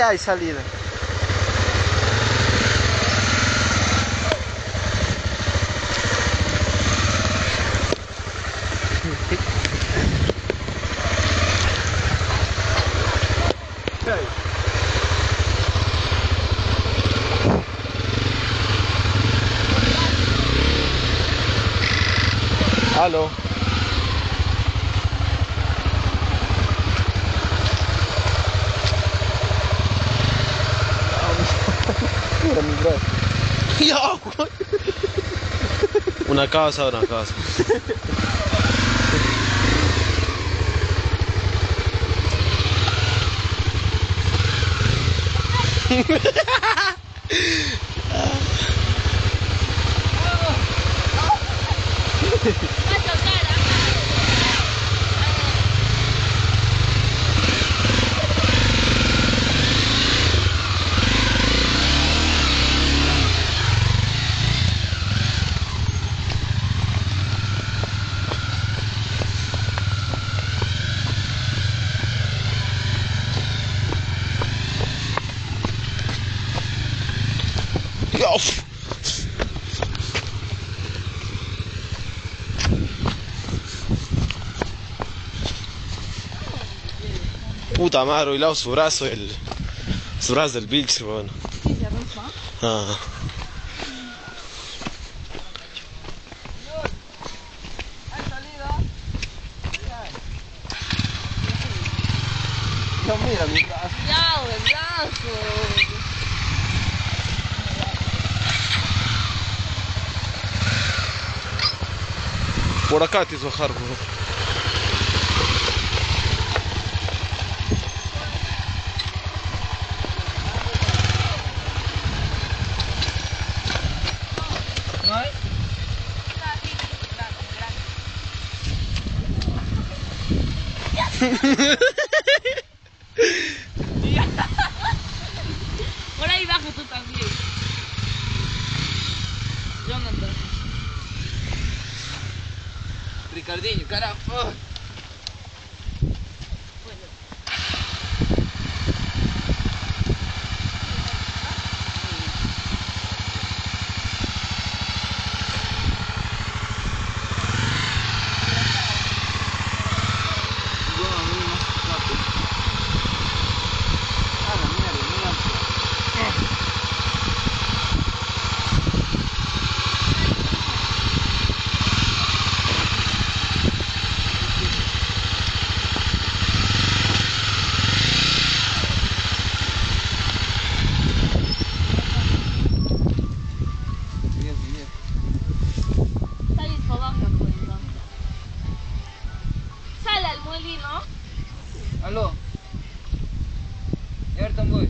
ya hay salida. Aló. Mira mi brazo. Ya, una casa, una casa. Puta madre, hilado su brazo del bicho, bueno. Ah. No, mira mi brazo. Ya, el brazo. Por acá te hizo bajar, bro. ¿No hay? Por ahí bajo tú también. Jonathan. Ricardinho, carajo. Salís para abajo, pues, ¿no? Sale al molino. Aló. Y ahorita voy.